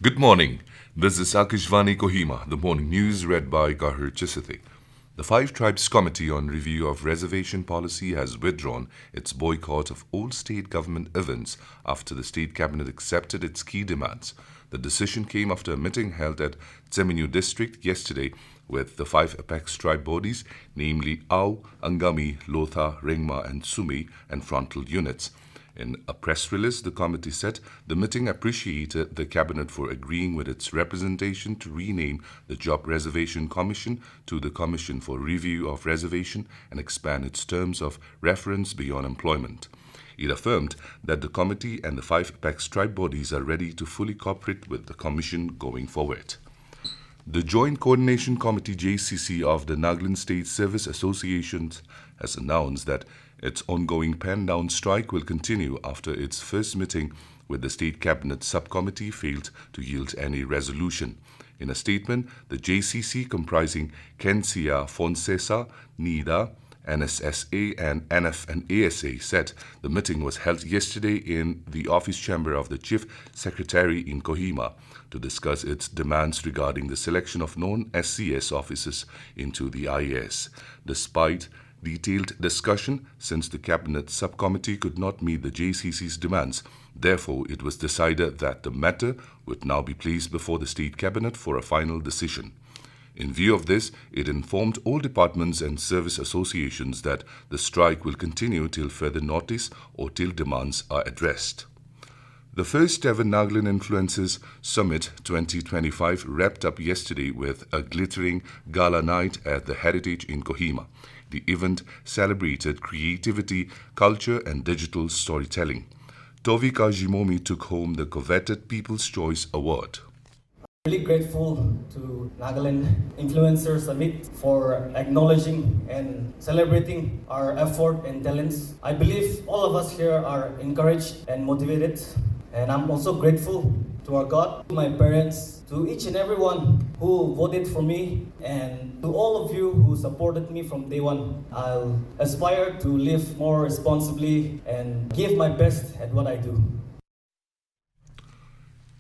Good morning. This is Akashvani Kohima, the morning news read by Gahir Chisati. The Five Tribes Committee on Review of Reservation Policy has withdrawn its boycott of all state government events after the state cabinet accepted its key demands. The decision came after a meeting held at Tseminyu district yesterday with the five apex tribe bodies, namely Au, Angami, Lotha, Rengma and Sumi, and frontal units. In a press release, the committee said the meeting appreciated the cabinet for agreeing with its representation to rename the Job Reservation Commission to the Commission for Review of Reservation and expand its terms of reference beyond employment. It affirmed that the committee and the five apex tribe bodies are ready to fully cooperate with the commission going forward. The Joint Coordination Committee JCC of the Nagaland State Service Association has announced that its ongoing pen-down strike will continue after its first meeting with the State Cabinet Subcommittee failed to yield any resolution. In a statement, the JCC, comprising Kensia, Fonsesa, NIDA, NSSA and NF and ASA, said the meeting was held yesterday in the office chamber of the Chief Secretary in Kohima to discuss its demands regarding the selection of non-SCS officers into the IAS. Despite detailed discussion, since the Cabinet Subcommittee could not meet the JCC's demands, therefore it was decided that the matter would now be placed before the State Cabinet for a final decision. In view of this, it informed all departments and service associations that the strike will continue till further notice or till demands are addressed. The first ever Nagaland Influencers Summit 2025 wrapped up yesterday with a glittering gala night at the Heritage in Kohima. The event celebrated creativity, culture and digital storytelling. Tovika Jimomi took home the coveted People's Choice Award. Really grateful to Nagaland Influencer Summit for acknowledging and celebrating our effort and talents. I believe all of us here are encouraged and motivated, and I'm also grateful to our God, to my parents, to each and everyone who voted for me, and to all of you who supported me from day one. I'll aspire to live more responsibly and give my best at what I do.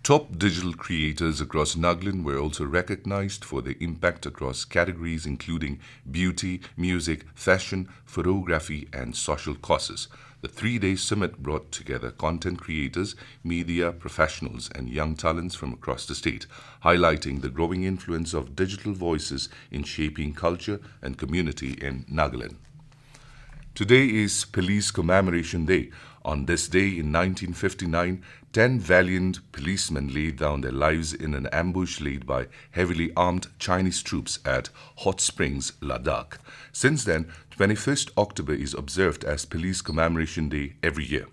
Top digital creators across Nagaland were also recognized for their impact across categories including beauty, music, fashion, photography, and social causes. The three-day summit brought together content creators, media professionals, and young talents from across the state, highlighting the growing influence of digital voices in shaping culture and community in Nagaland. Today is Police Commemoration Day. On this day in 1959, 10 valiant policemen laid down their lives in an ambush laid by heavily armed Chinese troops at Hot Springs, Ladakh. Since then, 21st October is observed as Police Commemoration Day every year.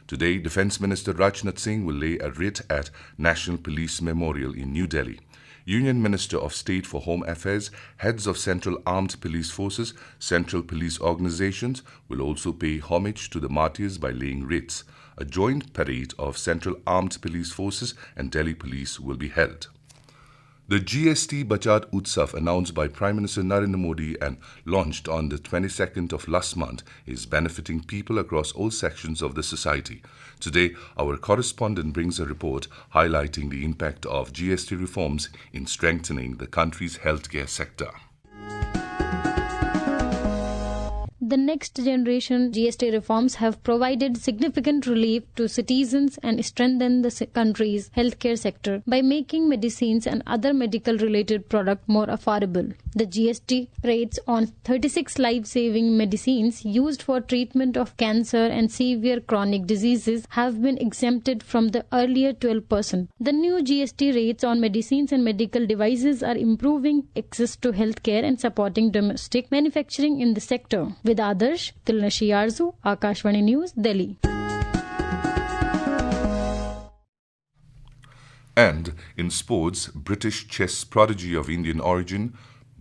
Today, Defence Minister Rajnath Singh will lay a wreath at National Police Memorial in New Delhi. Union Minister of State for Home Affairs, heads of Central Armed Police Forces, Central Police Organizations will also pay homage to the martyrs by laying wreaths. A joint parade of Central Armed Police Forces and Delhi Police will be held. The GST Bachat Utsav, announced by Prime Minister Narendra Modi and launched on the 22nd of last month, is benefiting people across all sections of the society. Today, our correspondent brings a report highlighting the impact of GST reforms in strengthening the country's healthcare sector. The next generation GST reforms have provided significant relief to citizens and strengthened the country's healthcare sector by making medicines and other medical related products more affordable. The GST rates on 36 life-saving medicines used for treatment of cancer and severe chronic diseases have been exempted from the earlier 12%. The new GST rates on medicines and medical devices are improving access to healthcare and supporting domestic manufacturing in the sector. With Adarsh, Tilnashi Arzu, Akashvani News, Delhi. And in sports, British chess prodigy of Indian origin,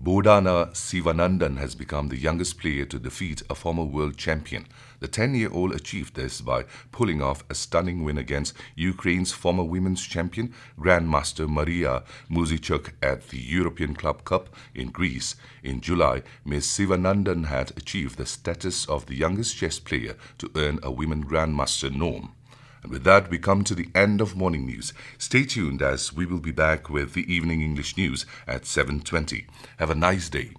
Bodhana Sivanandan has become the youngest player to defeat a former world champion. The 10-year-old achieved this by pulling off a stunning win against Ukraine's former women's champion, Grandmaster Maria Muzichuk at the European Club Cup in Greece. In July, Ms. Sivanandan had achieved the status of the youngest chess player to earn a women Grandmaster norm. And with that, we come to the end of morning news. Stay tuned as we will be back with the evening English news at 7:20. Have a nice day.